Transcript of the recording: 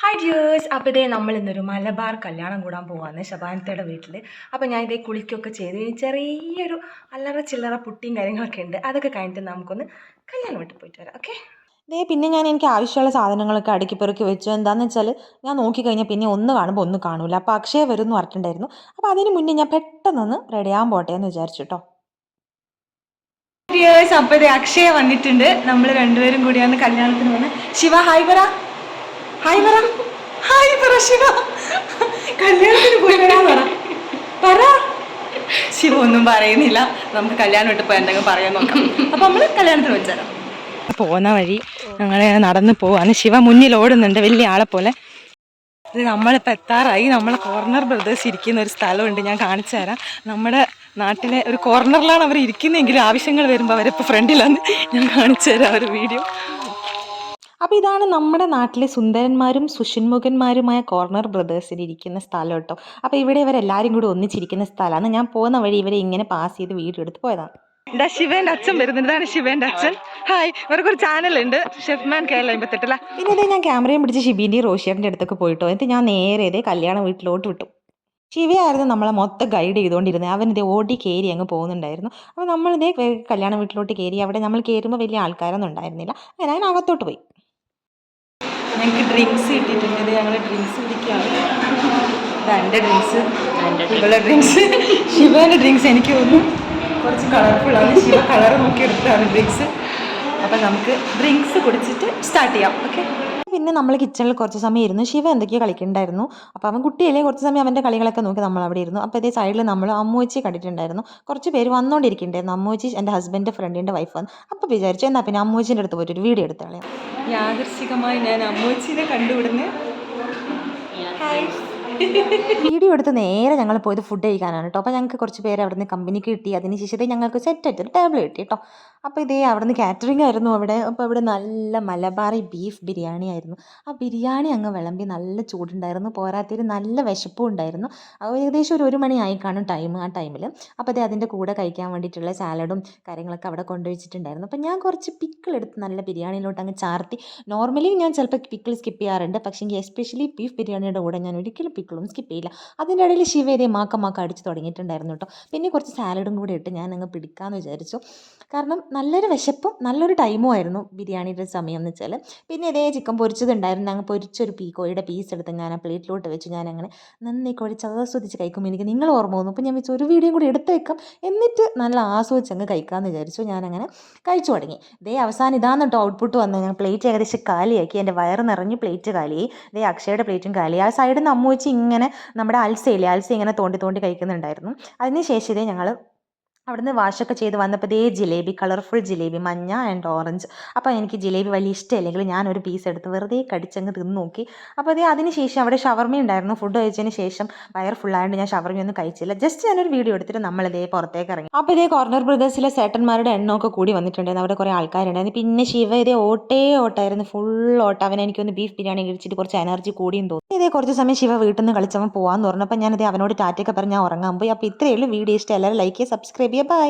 Hi dears. അപ്പോൾ ഇതേ നമ്മൾ ഇന്നൊരു മലബാർ കല്യാണം കൂടാൻ പോവാന്ന് ശബാനത്തയുടെ വീട്ടിൽ. അപ്പോൾ ഞാൻ ഇതേ കുളിക്കൊക്കെ ചെയ്ത് ചെറിയൊരു അല്ലറ ചില്ലറ പുട്ടിയും കാര്യങ്ങളൊക്കെ ഉണ്ട്. അതൊക്കെ കഴിഞ്ഞിട്ട് നമുക്കൊന്ന് കല്യാണം വീട്ടിൽ പോയിട്ട് വരാം. ഓക്കെ. പിന്നെ എനിക്ക് ആവശ്യമുള്ള സാധനങ്ങളൊക്കെ അടുക്കി പെറുക്കി വെച്ചു. എന്താണെന്ന് വെച്ചാൽ ഞാൻ നോക്കിക്കഴിഞ്ഞാൽ പിന്നെ ഒന്ന് കാണുമ്പോൾ ഒന്ന് കാണൂല. അപ്പോൾ അക്ഷയ വരും എന്ന് പറഞ്ഞിട്ടുണ്ടായിരുന്നു. അപ്പോൾ അതിന് മുന്നേ ഞാൻ പെട്ടെന്നൊന്ന് റെഡിയാകാൻ പോട്ടെ എന്ന് വിചാരിച്ചു കേട്ടോ. ഡിയേഴ്സ്, അപ്പോൾ ഇത് അക്ഷയ വന്നിട്ടുണ്ട്. നമ്മൾ രണ്ടുപേരും കൂടിയാണ് കല്യാണത്തിന് വന്ന്. ശിവ ഹായ് പറ, ഹായ് പറ, ഹായ് പറ ശിവ. കല്യാണത്തിന് പോയി വരാൻ പറ. ശിവ ഒന്നും പറയുന്നില്ല. നമുക്ക് കല്യാണം വിട്ട് പോയി എന്തെങ്കിലും പറയാൻ നോക്കാം. അപ്പോൾ നമ്മൾ കല്യാണത്തിന് വെച്ചാലോ. പോകുന്ന വഴി ഞങ്ങൾ നടന്ന് പോവാണ്. ശിവ മുന്നിൽ ഓടുന്നുണ്ട് വലിയ ആളെ പോലെ. ഇത് നമ്മളിപ്പോൾ എത്താറായി. നമ്മളെ കോർണർ ബ്രദേഴ്സ് ഇരിക്കുന്ന ഒരു സ്ഥലമുണ്ട്, ഞാൻ കാണിച്ചു തരാം. നമ്മുടെ നാട്ടിലെ ഒരു കോർണറിലാണ് അവർ ഇരിക്കുന്നതെങ്കിലും ആവശ്യങ്ങൾ വരുമ്പോൾ അവരിപ്പോൾ ഫ്രണ്ടിലാണ്. ഞാൻ കാണിച്ചു തരാം ഒരു വീഡിയോ. അപ്പോൾ ഇതാണ് നമ്മുടെ നാട്ടിലെ സുന്ദരന്മാരും സുഷന്മുഖന്മാരുമായ കോർണർ ബ്രദേഴ്സിൽ ഇരിക്കുന്ന സ്ഥലം കേട്ടോ. അപ്പോൾ ഇവിടെ ഇവരെല്ലാവരും കൂടി ഒന്നിച്ചിരിക്കുന്ന സ്ഥലമാണ്. ഞാൻ പോകുന്ന വഴി ഇവരെ ഇങ്ങനെ പാസ് ചെയ്ത് വീഡിയോ എടുത്ത് പോയതാണ്. എന്താ ശിവേൻ്റെ അച്ഛൻ വരുന്നുണ്ട്. ഇതാണ് ശിവേൻ്റെ അച്ഛൻ. ഹായ്. ഇവർക്കൊരു ചാനലുണ്ട്, ഷെഫ്മാൻ കേരള 58. പിന്നെ ഇതേ ഞാൻ ക്യാമറയും പിടിച്ച് ഷിബിൻ്റെയും റോഷിയേട്ടൻ്റെ അടുത്തൊക്കെ പോയിട്ടോ. എന്നിട്ട് ഞാൻ നേരെ ഇതേ കല്യാണ വീട്ടിലോട്ട് വിട്ടു. ശിവയായിരുന്നു നമ്മളെ മൊത്തം ഗൈഡ് ചെയ്തുകൊണ്ടിരുന്നത്. അവനിതേ ഓടി കയറി അങ്ങ് പോകുന്നുണ്ടായിരുന്നു. അപ്പോൾ നമ്മളിതേ കല്യാണ വീട്ടിലോട്ട് കയറി. അവിടെ നമ്മൾ കയറുമ്പോൾ വലിയ ആൾക്കാരൊന്നും ഉണ്ടായിരുന്നില്ല. അങ്ങനെ ഞാൻ അകത്തോട്ട് പോയി. ഞങ്ങൾക്ക് ഡ്രിങ്ക്സ് കിട്ടിയിട്ടുണ്ട്. ഞങ്ങൾ ഡ്രിങ്ക്സ് കുടിക്കുകയാണ്. ഇതെൻ്റെ ഡ്രിങ്ക്സ്, ഇവളുടെ ഡ്രിങ്ക്സ്, ശിവേൻ്റെ ഡ്രിങ്ക്സ്. എനിക്ക് തോന്നുന്നു കുറച്ച് കളർഫുള്ളാണ്. ശിവ കളർ നോക്കി എടുത്താണ് ഡ്രിങ്ക്സ്. അപ്പം നമുക്ക് ഡ്രിങ്ക്സ് കുടിച്ചിട്ട് സ്റ്റാർട്ട് ചെയ്യാം. ഓക്കെ. പിന്നെ നമ്മൾ കിച്ചണിൽ കുറച്ച് സമയം ഇരുന്നു. ശിവ എന്തൊക്കെയോ കളിക്കുന്നുണ്ടായിരുന്നു. അപ്പോൾ അവൻ കുട്ടിയല്ലേ, കുറച്ച് സമയം അവൻ്റെ കളികളൊക്കെ നോക്കി നമ്മൾ അവിടെ ഇരുന്നു. അപ്പോൾ ഇതേ സൈഡിൽ നമ്മൾ അമ്മൂച്ചി കണ്ടിട്ടുണ്ടായിരുന്നു. കുറച്ച് പേര് വന്നുകൊണ്ടിരിക്കുന്നുണ്ടായിരുന്നു. അമ്മൂച്ചി എൻ്റെ ഹസ്ബൻഡിൻ്റെ ഫ്രണ്ടിൻ്റെ വൈഫ് വന്നു. അപ്പോൾ വിചാരിച്ചു എന്നാൽ പിന്നെ അമ്മൂച്ചിൻ്റെ അടുത്ത് പോയിട്ട് ഒരു വീഡിയോ എടുത്താളെ. യാദൃശ്ചികമായി ഞാൻ അമ്മൂച്ചിനെ കണ്ടുവിടുന്നു. വീഡിയോ എടുത്ത് നേരെ ഞങ്ങൾ പോയത് ഫുഡ് കഴിക്കാനാണ് കേട്ടോ. അപ്പോൾ ഞങ്ങൾക്ക് കുറച്ച് പേര് അവിടെ നിന്ന് കമ്പനിക്ക് കിട്ടി. അതിന് ശേഷം ഞങ്ങൾക്ക് സെറ്റായിട്ടൊരു ടേബിൾ കിട്ടി കേട്ടോ. അപ്പോൾ ഇതേ അവിടെ നിന്ന് കാറ്ററിംഗ് ആയിരുന്നു അവിടെ. അപ്പോൾ അവിടെ നല്ല മലബാറി ബീഫ് ബിരിയാണി ആയിരുന്നു. ആ ബിരിയാണി അങ്ങ് വിളമ്പി നല്ല ചൂടുണ്ടായിരുന്നു. പോരാത്തതിന് നല്ല വിശപ്പും ഉണ്ടായിരുന്നു. ഏകദേശം ഒരു മണി ആയി കാണും ടൈം ആ ടൈമിൽ. അപ്പോൾ അതേ അതിൻ്റെ കൂടെ കഴിക്കാൻ വേണ്ടിയിട്ടുള്ള സാലഡും കാര്യങ്ങളൊക്കെ അവിടെ കൊണ്ടുവച്ചിട്ടുണ്ടായിരുന്നു. അപ്പോൾ ഞാൻ കുറച്ച് പിക്കിൾ എടുത്ത് നല്ല ബിരിയാണിയിലോട്ട് അങ്ങ് ചാർത്തി. നോർമലി ഞാൻ ചിലപ്പോൾ പിക്കിൾ സ്കിപ്പ് ചെയ്യാറുണ്ട്. പക്ഷേ എസ്പെഷ്യലി ബീഫ് ബിരിയാണിയുടെ കൂടെ ഞാൻ ഒരിക്കലും പിക്കിളും സ്കിപ്പ് ചെയ്യില്ല. അതിൻ്റെ ഇടയിൽ ശിവേദയെ മാക്ക അടിച്ച് തുടങ്ങിയിട്ടുണ്ടായിരുന്നു കേട്ടോ. പിന്നെ കുറച്ച് സാലഡും കൂടി ഇട്ട് ഞാൻ അങ്ങ് പിടിക്കാമെന്ന് വിചാരിച്ചു. കാരണം നല്ലൊരു വിശപ്പും നല്ലൊരു ടൈമും ആയിരുന്നു ബിരിയാണിയുടെ സമയം എന്ന് വെച്ചാൽ. പിന്നെ ഇതേ ചിക്കൻ പൊരിച്ചതുണ്ടായിരുന്നു. ഞങ്ങൾ പൊരിച്ചൊരു കോഴിയുടെ പീസ് എടുത്ത് ഞാൻ ആ പ്ലേറ്റിലോട്ട് വെച്ച് ഞാൻ അങ്ങനെ നന്ദി കുഴച്ച് ആസ്വദിച്ച് കഴിക്കുമ്പോൾ എനിക്ക് നിങ്ങൾ ഓർമ്മ വന്നു. അപ്പോൾ ഞാൻ വെച്ച് ഒരു വീഡിയോ കൂടി എടുത്ത് വെക്കാം, എന്നിട്ട് നല്ല ആസ്വദിച്ച് അങ്ങ് കഴിക്കാമെന്ന് വിചാരിച്ചു. ഞാനങ്ങനെ കഴിച്ചു തുടങ്ങി. ഇതേ അവസാനം ഇതാന്ന് കേട്ടോ ഔട്ട്പുട്ട് വന്നത്. ഞാൻ പ്ലേറ്റ് ഏകദേശം കാലിയാക്കി. എൻ്റെ വയറ് നിറഞ്ഞ് പ്ലേറ്റ് കാലിയായി. ഇതേ അക്ഷയുടെ പ്ലേറ്റും കാലിയായി. ആ സൈഡിൽ നിന്ന് അമ്മ വെച്ച് ഇങ്ങനെ നമ്മുടെ അൽസ ഇങ്ങനെ തോണ്ടി കഴിക്കുന്നുണ്ടായിരുന്നു. അതിന് ശേഷം ഇതേ ഞങ്ങൾ അവിടുന്ന് വാഷൊക്കെ ചെയ്ത് വന്നപ്പോൾ ഇതേ ജിലേബി, കളർഫുൾ ജിലേബി, മഞ്ഞ ആൻഡ് ഓറഞ്ച്. അപ്പോൾ എനിക്ക് ജിലേബി വലിയ ഇഷ്ടമില്ലെങ്കിൽ ഞാനൊരു പീസ് എടുത്ത് വെറുതെ കടിച്ചങ്ങ് തിന്ന് നോക്കി. അപ്പോൾ അതേ അതിന് ശേഷം അവിടെ ഷവർമ ഉണ്ടായിരുന്നു. ഫുഡ് കഴിച്ചതിന് ശേഷം വയർ ഫുള്ളായതുകൊണ്ട് ഞാൻ ഷവർമയൊന്നും കഴിച്ചില്ല. ജസ്റ്റ് ഞാനൊരു വീഡിയോ എടുത്തിട്ട് നമ്മളിതേ പുറത്തേക്ക് ഇറങ്ങി. അപ്പോൾ ഇതേ കോർണർ ബ്രദേഴ്സിലെ ചേട്ടന്മാരുടെ എണ്ണമൊക്കെ കൂടി വന്നിട്ടുണ്ടായിരുന്നു. അവിടെ കുറേ ആൾക്കാരുണ്ടായിരുന്നു. പിന്നെ ശിവ ഇതേ ഓട്ടായിരുന്നു, ഫുൾ ഓട്ടം. അവൻ എനിക്കൊന്ന് ബീഫ് ബിരിയാണി കഴിച്ചിട്ട് കുറച്ച് എനർജി കൂടിയും തോന്നി. ഇതേ കുറച്ച് സമയം ശിവ വീട്ടിൽ നിന്ന് കളിച്ചവൻ പോകാമെന്ന് പറഞ്ഞപ്പോൾ ഞാനിതേ അവനോട് ടാറ്റയൊക്കെ പറഞ്ഞ് ഞാൻ ഉറങ്ങാൻ പോയി. അപ്പോൾ ഇത്രയേ ഉള്ളൂ വീഡിയോ. ഇഷ്ടം എല്ലാവരും ലൈക്ക് ചെയ്യുക, സബ്സ്ക്രൈബ് ചെയ്യുക. ബൈ.